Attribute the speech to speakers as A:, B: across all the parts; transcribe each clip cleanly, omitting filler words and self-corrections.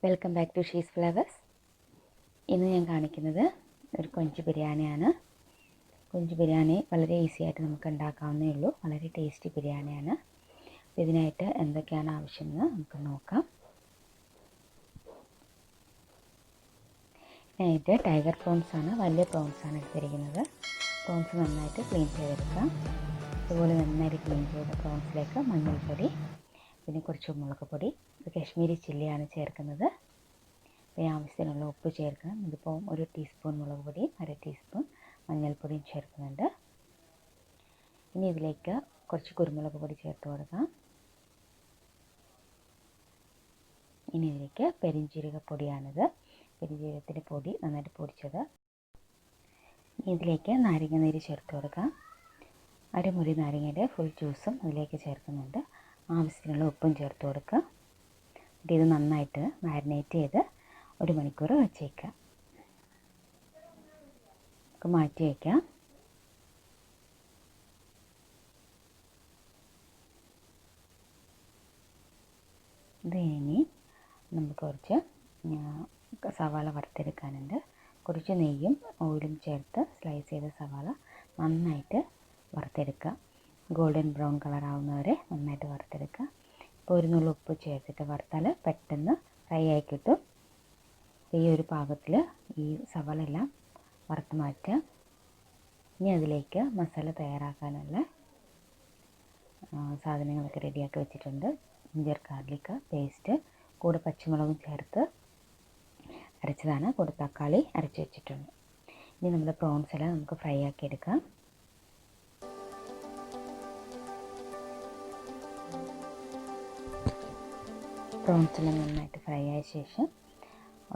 A: Welcome back to she's flavours. ഇന്ന് ഞാൻ കാണിക്കുന്നത് ഒരു കൊഞ്ച് ബിരിയാണിയാണ്. കൊഞ്ച് ബിരിയാണി വളരെ ഈസി ആയിട്ട് നമുക്ക് ഉണ്ടാക്കാവുന്നേ ഉള്ളൂ. വളരെ ടേസ്റ്റി ബിരിയാണിയാണ്. അപ്പോൾ ഇതിനായിട്ട് എന്തൊക്കെയാണ് ആവശ്യമെന്ന് നമുക്ക് നോക്കാം. ഇതിനായിട്ട് ടൈഗർ പ്രോൺസാണ്, വലിയ പ്രോൺസാണ് എടുത്തിരിക്കുന്നത്. പ്രോൺസ് നന്നായിട്ട് ക്ലീൻ ചെയ്തെടുക്കാം. അതുപോലെ നന്നായിട്ട് ക്ലീൻ ചെയ്ത പ്രോൺസിലേക്ക് മഞ്ഞൾപ്പൊടി, പിന്നെ കുറച്ച് മുളക് പൊടി, ഇത് കാശ്മീരി ചില്ലിയാണ് ചേർക്കുന്നത്. പിന്നെ ആവശ്യത്തിനുള്ള ഉപ്പ് ചേർക്കണം. ഇതിപ്പോൾ 1 ടീസ്പൂൺ മുളക് പൊടിയും 1/2 ടീസ്പൂൺ മഞ്ഞൾപ്പൊടിയും ചേർക്കുന്നുണ്ട്. ഇനി ഇതിലേക്ക് കുറച്ച് കുരുമുളക് പൊടി ചേർത്ത് കൊടുക്കാം. ഇനി ഇതിലേക്ക് പെരിഞ്ജീരകപ്പൊടിയാണിത്. പെരിഞ്ജീരകത്തിൻ്റെ പൊടി നന്നായിട്ട് പൊടിച്ചത്. ഇനി ഇതിലേക്ക് നാരങ്ങ നീര് ചേർത്ത് കൊടുക്കാം. അരമുറി നാരങ്ങയുടെ ഫുൾ ജ്യൂസും അതിലേക്ക് ചേർക്കുന്നുണ്ട്. ആവശ്യത്തിനുള്ള ഉപ്പും ചേർത്ത് കൊടുക്കുക. ഇത് നന്നായിട്ട് മാരിനേറ്റ് ചെയ്ത് 1 മണിക്കൂർ വച്ചേക്കാം. നമുക്ക് മാറ്റി വയ്ക്കാം. ഇത് ഇനി നമുക്ക് കുറച്ച് സവാള വറുത്തെടുക്കാനുണ്ട്. കുറച്ച് നെയ്യും ഓയിലും ചേർത്ത് സ്ലൈസ് ചെയ്ത സവാള നന്നായിട്ട് വറുത്തെടുക്കുക. ഗോൾഡൻ ബ്രൗൺ കളർ ആവുന്നവരെ നന്നായിട്ട് വറുത്തെടുക്കുക. ഇപ്പോൾ 1 നുള്ളു ഉപ്പ് ചേർത്തിട്ട് വറുത്താൽ പെട്ടെന്ന് ഫ്രൈ ആയി കിട്ടും. ഈ ഒരു പാകത്തിൽ ഈ സവാള എല്ലാം വറുത്ത് മാറ്റുക. ഇനി അതിലേക്ക് മസാല തയ്യാറാക്കാനുള്ള സാധനങ്ങളൊക്കെ റെഡിയാക്കി വെച്ചിട്ടുണ്ട്. ജിഞ്ചർ ഗാർലിക് പേസ്റ്റ്, കൂടെ പച്ചമുളകും ചേർത്ത് അരച്ചതാണ്. കൂടെ തക്കാളി അരച്ച് വെച്ചിട്ടുണ്ട്. ഇനി നമ്മുടെ പ്രോൺസ് എല്ലാം നമുക്ക് ഫ്രൈ ആക്കി എടുക്കാം. പ്രോൺസ് എല്ലാം നന്നായിട്ട് ഫ്രൈ ആയ ശേഷം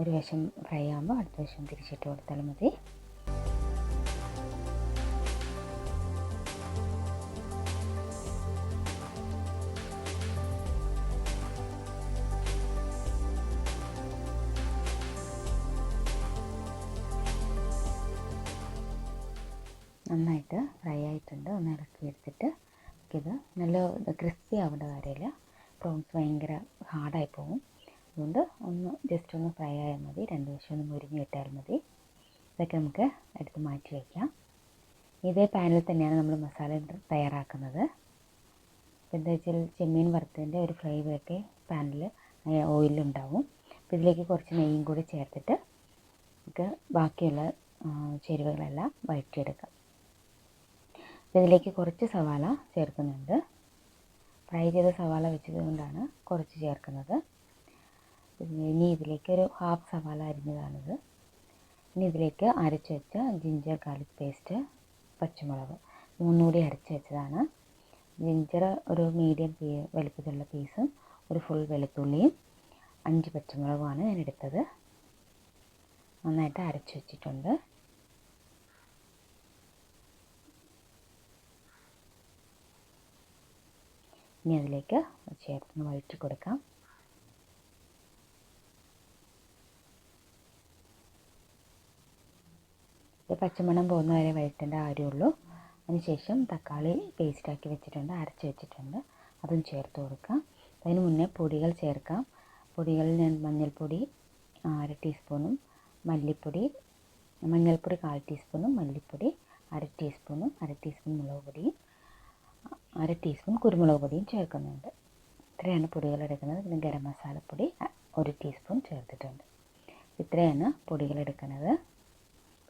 A: ഒരു വശം ഫ്രൈ ആകുമ്പോൾ അടുത്ത വശം തിരിച്ചിട്ട് കൊടുത്താൽ മതി. നന്നായിട്ട് ഫ്രൈ ആയിട്ടുണ്ട്. ഒന്ന് ഇളക്കി എടുത്തിട്ട് ഇത് നല്ല ക്രിസ്പി ആവേണ്ട കാര്യമില്ല. പ്രോൺസ് ഭയങ്കര ഹാർഡായി പോകും. അതുകൊണ്ട് ജസ്റ്റ് ഒന്ന് ഫ്രൈ ആയാൽ മതി. 2 വശം ഒന്ന് മുരിഞ്ഞ് ഇട്ടാൽ മതി. ഇതൊക്കെ നമുക്ക് എടുത്ത് മാറ്റി വയ്ക്കാം. ഇതേ പാനിൽ തന്നെയാണ് നമ്മൾ മസാല തയ്യാറാക്കുന്നത്. എന്താ വെച്ചാൽ ചെമ്മീൻ വറുത്തതിൻ്റെ ഒരു ഫ്ലേവറൊക്കെ പാനിൽ ഓയിലുണ്ടാവും. അപ്പോൾ ഇതിലേക്ക് കുറച്ച് നെയ്യും കൂടി ചേർത്തിട്ട് നമുക്ക് ബാക്കിയുള്ള ചേരുവകളെല്ലാം വഴറ്റിയെടുക്കാം. ഇതിലേക്ക് കുറച്ച് സവാള ചേർക്കുന്നുണ്ട്. ഫ്രൈ ചെയ്ത സവാള വെച്ചത് കൊണ്ടാണ് കുറച്ച് ചേർക്കുന്നത്. ഇനി ഇതിലേക്ക് ഒരു 1/2 സവാള അരിഞ്ഞതാണിത്. ഇനി ഇതിലേക്ക് അരച്ച് വെച്ച ജിഞ്ചർ ഗാർലിക് പേസ്റ്റ്, പച്ചമുളക് 3 കൂടി അരച്ച് വെച്ചതാണ്. ജിഞ്ചർ ഒരു മീഡിയം വലിപ്പത്തിലുള്ള പീസും ഒരു ഫുൾ വെളുത്തുള്ളിയും 5 പച്ചമുളകുമാണ് ഞാൻ എടുത്തത്. നന്നായിട്ട് അരച്ച് വെച്ചിട്ടുണ്ട്. ഇനി അതിലേക്ക് ചേർത്ത് വഴറ്റി കൊടുക്കാം. പച്ചമണം പോകുന്ന വരെ വഴറ്റേണ്ട കാര്യമുള്ളൂ. അതിനുശേഷം തക്കാളി പേസ്റ്റാക്കി വെച്ചിട്ടുണ്ട്, അരച്ച് വെച്ചിട്ടുണ്ട്, അതും ചേർത്ത് കൊടുക്കാം. അതിന് മുന്നേ പൊടികൾ ചേർക്കാം. പൊടികളിൽ ഞാൻ മഞ്ഞൾപ്പൊടി 1/2 ടീസ്പൂണും മല്ലിപ്പൊടി, മഞ്ഞൾപ്പൊടി 1/4 ടീസ്പൂണും മല്ലിപ്പൊടി 1/2 ടീസ്പൂണും 1/2 ടീസ്പൂൺ മുളക് പൊടിയും 1/2 ടീസ്പൂൺ കുരുമുളക് പൊടിയും ചേർക്കുന്നുണ്ട്. ഇത്രയാണ് പൊടികൾ എടുക്കുന്നത്. പിന്നെ ഗരം മസാലപ്പൊടി 1 ടീസ്പൂൺ ചേർത്തിട്ടുണ്ട്. ഇത്രയാണ് പൊടികൾ എടുക്കുന്നത്.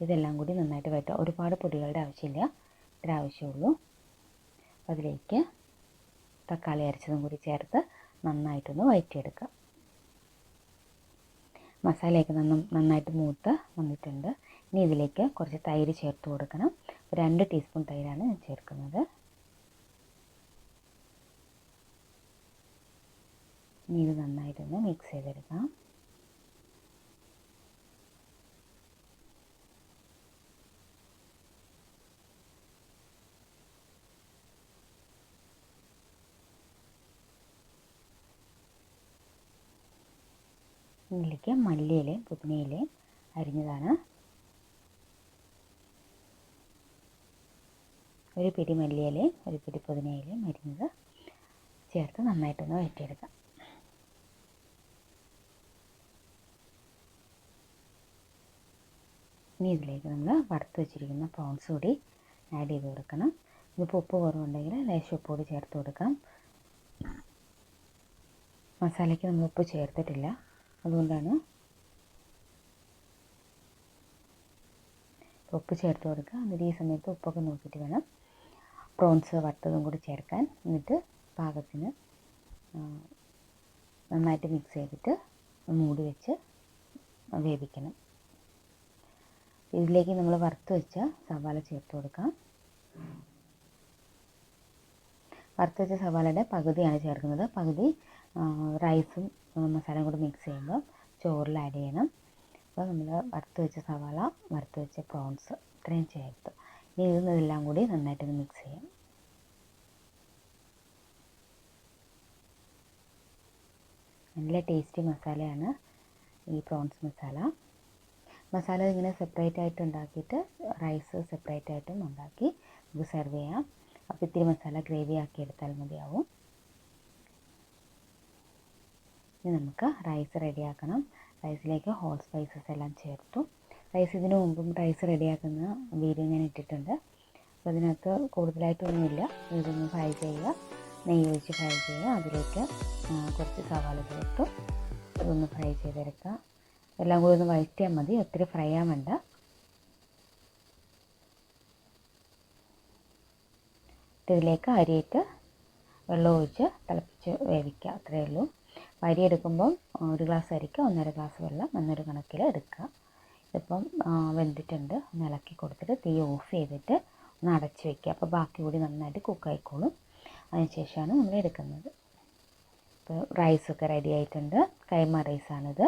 A: ഇതെല്ലാം കൂടി നന്നായിട്ട് വഴറ്റുക. ഒരുപാട് പൊടികളുടെ ആവശ്യമില്ല, ഇത്ര ആവശ്യമുള്ളൂ. അതിലേക്ക് തക്കാളി അരച്ചതും കൂടി ചേർത്ത് നന്നായിട്ടൊന്ന് വഴറ്റിയെടുക്കുക. മസാലയൊക്കെ നന്നായിട്ട് മൂത്ത് വന്നിട്ടുണ്ട്. ഇനി ഇതിലേക്ക് കുറച്ച് തൈര് ചേർത്ത് കൊടുക്കണം. 2 ടീസ്പൂൺ തൈരാണ് ഞാൻ ചേർക്കുന്നത്. ഇനി ഇത് നന്നായിട്ടൊന്ന് മിക്സ് ചെയ്തെടുക്കാം. ഇതിലേക്ക് മല്ലിയിലയും പുതിനയിലയും അരിഞ്ഞതാണ്. ഒരു പിടി മല്ലിയിലയും ഒരു പിടി പുതിനയിലയും അരിഞ്ഞത് ചേർത്ത് നന്നായിട്ടൊന്ന് വഴറ്റിയെടുക്കാം. ഇനി ഇതിലേക്ക് നമ്മൾ വറുത്ത് വെച്ചിരിക്കുന്ന പ്രോൺസ് കൂടി ആഡ് ചെയ്ത് കൊടുക്കണം. ഇതിപ്പോൾ ഉപ്പ് കുറവുണ്ടെങ്കിൽ ലേശം ഉപ്പ് കൂടി ചേർത്ത് കൊടുക്കാം. മസാലയ്ക്ക് നമ്മൾ ഉപ്പ് ചേർത്തിട്ടില്ല, അതുകൊണ്ടാണ്. ഉപ്പ് ചേർത്ത് കൊടുക്കുക. എന്നിട്ട് ഈ സമയത്ത് ഉപ്പൊക്കെ നോക്കിയിട്ട് വേണം പ്രോൺസ് വറുത്തതും കൂടി ചേർക്കാൻ. എന്നിട്ട് പാകത്തിന് നന്നായിട്ട് മിക്സ് ചെയ്തിട്ട് മൂടി വെച്ച് വേവിക്കണം. ഇതിലേക്ക് നമ്മൾ വറുത്ത് വെച്ച സവാള ചേർത്ത് കൊടുക്കാം. വറുത്ത് വെച്ച സവാളയുടെ പകുതിയാണ് ചേർക്കുന്നത്. പകുതി റൈസും മസാലയും കൂടി മിക്സ് ചെയ്യുമ്പോൾ ചോറിൽ ആഡ് ചെയ്യണം. അപ്പോൾ നമ്മൾ വറുത്ത് വെച്ച സവാള, വറുത്ത് വെച്ച പ്രോൺസ് ഇത്രയും ചേർത്ത് ഇനി ഇതെല്ലാം കൂടി നന്നായിട്ടൊന്ന് മിക്സ് ചെയ്യാം. നല്ല ടേസ്റ്റി മസാലയാണ് ഈ പ്രോൺസ് മസാല. മസാല ഇങ്ങനെ സെപ്പറേറ്റ് ആയിട്ട് ഉണ്ടാക്കിയിട്ട് റൈസ് സെപ്പറേറ്റ് ആയിട്ടും ഉണ്ടാക്കി ഇത് സെർവ് ചെയ്യാം. അപ്പോൾ ഇത്തിരി മസാല ഗ്രേവി ആക്കി എടുത്താൽ മതിയാവും. ഇനി നമുക്ക് റൈസ് റെഡിയാക്കണം. റൈസിലേക്ക് ഹോൾ സ്പൈസസ് എല്ലാം ചേർത്തു. റൈസ് ഇതിനു മുമ്പും റൈസ് റെഡിയാക്കുന്ന വീഡിയോ ഞാൻ ഇട്ടിട്ടുണ്ട്. അപ്പോൾ അതിനകത്ത് കൂടുതലായിട്ടൊന്നുമില്ല. ഇതൊന്ന് ഫ്രൈ ചെയ്യുക, നെയ്യ് ഒഴിച്ച് ഫ്രൈ ചെയ്യുക. അതിലേക്ക് കുറച്ച് സവാള ചേർത്തു അതൊന്ന് ഫ്രൈ ചെയ്തെടുക്കുക. എല്ലാം കൂടി ഒന്ന് വഴറ്റിയാൽ മതി, ഒത്തിരി ഫ്രൈ ആവാൻ വേണ്ട. ഇതിലേക്ക് അരിയിട്ട് വെള്ളം ഒഴിച്ച് തിളപ്പിച്ച് വേവിക്കുക, അത്രയേ ഉള്ളൂ. അരി എടുക്കുമ്പം 1 ഗ്ലാസ് അരിക്ക് 1.5 ഗ്ലാസ് വെള്ളം എന്നൊരു കണക്കിൽ എടുക്കുക. ഇതിപ്പം വെന്തിട്ടുണ്ട്. ഒന്ന് ഇളക്കി കൊടുത്തിട്ട് തീ ഓഫ് ചെയ്തിട്ട് ഒന്ന് അടച്ച് വയ്ക്കുക. അപ്പോൾ ബാക്കി കൂടി നന്നായിട്ട് കുക്കായിക്കോളും. അതിനുശേഷമാണ് നമ്മൾ എടുക്കുന്നത്. ഇപ്പോൾ റൈസൊക്കെ റെഡി ആയിട്ടുണ്ട്. കൈമ റൈസാണിത്.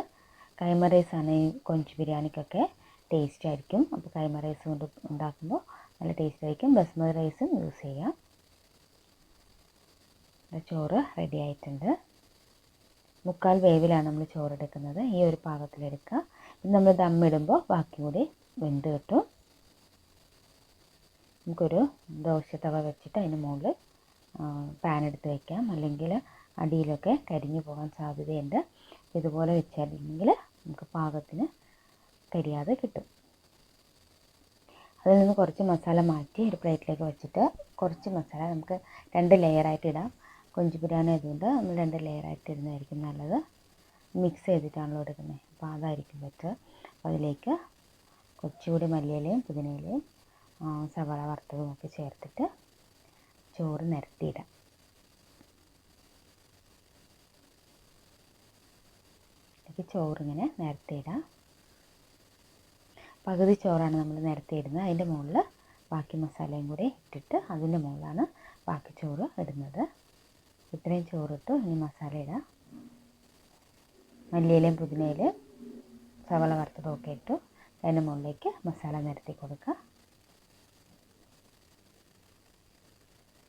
A: കൈമ റൈസാണ് ഈ കൊഞ്ച് ബിരിയാണിക്കൊക്കെ ടേസ്റ്റ് ആയിരിക്കും. അപ്പോൾ കൈമ റൈസ് കൊണ്ട് ഉണ്ടാക്കുമ്പോൾ നല്ല ടേസ്റ്റ് ആയിരിക്കും. ബസ്മതി റൈസും യൂസ് ചെയ്യാം. ചോറ് റെഡി ആയിട്ടുണ്ട്. 3/4 വേവിലാണ് നമ്മൾ ചോറ് എടുക്കുന്നത്. ഈ ഒരു പാകത്തിലെടുക്കുക. ഇത് നമ്മൾ ദമ്മിടുമ്പോൾ ബാക്കി കൂടി വെന്ത് കിട്ടും. നമുക്കൊരു ദോശത്തവ വെച്ചിട്ട് അതിന് മുകളിൽ പാൻ എടുത്ത് വയ്ക്കാം. അല്ലെങ്കിൽ അടിയിലൊക്കെ കരിഞ്ഞു പോകാൻ സാധ്യതയുണ്ട്. ഇതുപോലെ വെച്ചിട്ടുണ്ടെങ്കിൽ നമുക്ക് പാകത്തിന് കരിയാതെ കിട്ടും. അതിൽ നിന്ന് കുറച്ച് മസാല മാറ്റി ഒരു പ്ലേറ്റിലേക്ക് വെച്ചിട്ട് കുറച്ച് മസാല നമുക്ക് 2 ലെയറായിട്ട് ഇടാം. കൊഞ്ച് ബിരിയാണി ആയതുകൊണ്ട് നമ്മൾ 2 ലെയറായിട്ട് ഇടുന്നതായിരിക്കും നല്ലത്. മിക്സ് ചെയ്തിട്ടാണല്ലോ എടുക്കുന്നത്, അപ്പോൾ അതായിരിക്കും ബെറ്റർ. അപ്പോൾ അതിലേക്ക് കുറച്ചുകൂടി മല്ലിയിലയും പുതിനയിലയും സവാള വറുത്തതും ഒക്കെ ചേർത്തിട്ട് ചോറ് നിരത്തിയിടാം. ഇതിലേക്ക് ചോറിങ്ങനെ നിരത്തിയിടാം. പകുതി ചോറാണ് നമ്മൾ നിരത്തിയിടുന്നത്. അതിൻ്റെ മുകളിൽ ബാക്കി മസാലയും കൂടി ഇട്ടിട്ട് അതിൻ്റെ മുകളിലാണ് ബാക്കി ചോറ് ഇടുന്നത്. ഇത്രയും ചോറിട്ട് ഇനി മസാല ഇടാം. മല്ലിയിലയും പുതിനയിലയും സവാള വറുത്തതും ഒക്കെ ഇട്ടു. അതിൻ്റെ മുകളിലേക്ക് മസാല നിരത്തി കൊടുക്കുക.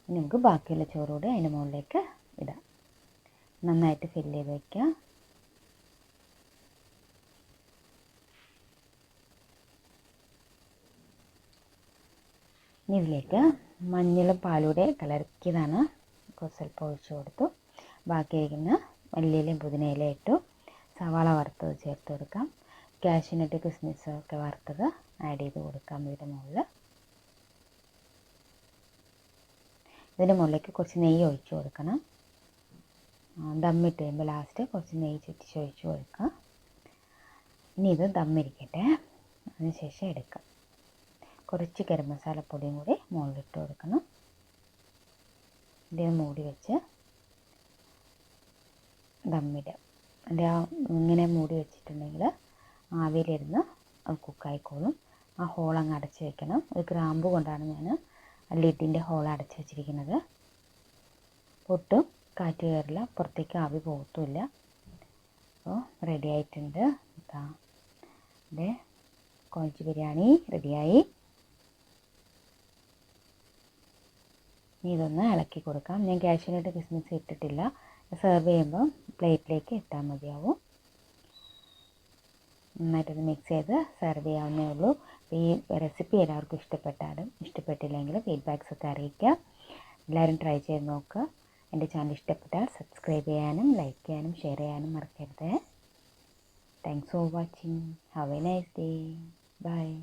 A: ഇനി നമുക്ക് ബാക്കിയുള്ള ചോറ് കൂടി അതിൻ്റെ മുകളിലേക്ക് ഇടാം. നന്നായിട്ട് ഫില്ല് ചെയ്ത് വയ്ക്കുക. ഇനി ഇതിലേക്ക് മഞ്ഞളും പാലൂടെ കലർക്കിയതാണ് സ്വല്പം ഒഴിച്ചു കൊടുത്തു. ബാക്കിയിരിക്കുന്ന മല്ലിയിലയും പുതിനയിലയും ഇട്ടു. സവാള വറുത്തത് ചേർത്ത് കൊടുക്കാം. കാഷ്യൂനട്ട് കിസ്മിസ് ഒക്കെ വറുത്തത് ആഡ് ചെയ്ത് കൊടുക്കാം ഇതിൻ്റെ മുകളിൽ. ഇതിൻ്റെ മുകളിലേക്ക് കുറച്ച് നെയ്യ് ഒഴിച്ചു കൊടുക്കണം. ദമ്മിട്ട് കഴിയുമ്പോൾ ലാസ്റ്റ് കുറച്ച് നെയ്യ് ചുറ്റിച്ച് ഒഴിച്ച് കൊടുക്കുക. ഇനി ഇത് ദമ്മിരിക്കട്ടെ, അതിനുശേഷം എടുക്കാം. കുറച്ച് ഗരം മസാലപ്പൊടിയും കൂടി മുകളിലിട്ട് കൊടുക്കണം. ഇത് മൂടി വെച്ച് ദമ്മിടുക. അതിൻ്റെ ഇങ്ങനെ മൂടി വെച്ചിട്ടുണ്ടെങ്കിൽ ആവിയിലിരുന്ന് അത് കുക്കായിക്കോളും. ആ ഹോളങ്ങ് അടച്ച് വെക്കണം. ഒരു ഗ്രാമ്പ് കൊണ്ടാണ് ഞാൻ ലിഡിൻ്റെ ഹോൾ അടച്ച് വെച്ചിരിക്കുന്നത്. ഒട്ടും കാറ്റ് കയറില്ല, പുറത്തേക്ക് ആവി പോകത്തുമില്ല. അപ്പോൾ റെഡി ആയിട്ടുണ്ട്. ഇത് കൊഞ്ച് ബിരിയാണി റെഡിയായി. ഇനി ഇതൊന്ന് ഇളക്കി കൊടുക്കാം. ഞാൻ കാഷ്യൂനട്ട് കിസ്മിസ് ഇട്ടിട്ടില്ല. സെർവ് ചെയ്യുമ്പോൾ പ്ലേറ്റിലേക്ക് ഇട്ടാൽ മതിയാവും. നന്നായിട്ടൊന്ന് മിക്സ് ചെയ്ത് സെർവ് ചെയ്യാവുന്നേ ഉള്ളൂ. ഈ റെസിപ്പി എല്ലാവർക്കും ഇഷ്ടപ്പെട്ടില്ലെങ്കിൽ ഫീഡ്ബാക്സ് ഒക്കെ അറിയിക്കുക. എല്ലാവരും ട്രൈ ചെയ്ത് നോക്കുക. എൻ്റെ ചാനൽ ഇഷ്ടപ്പെട്ടാൽ സബ്സ്ക്രൈബ് ചെയ്യാനും ലൈക്ക് ചെയ്യാനും ഷെയർ ചെയ്യാനും മറക്കരുത്. Thanks for watching. Have a nice day. By.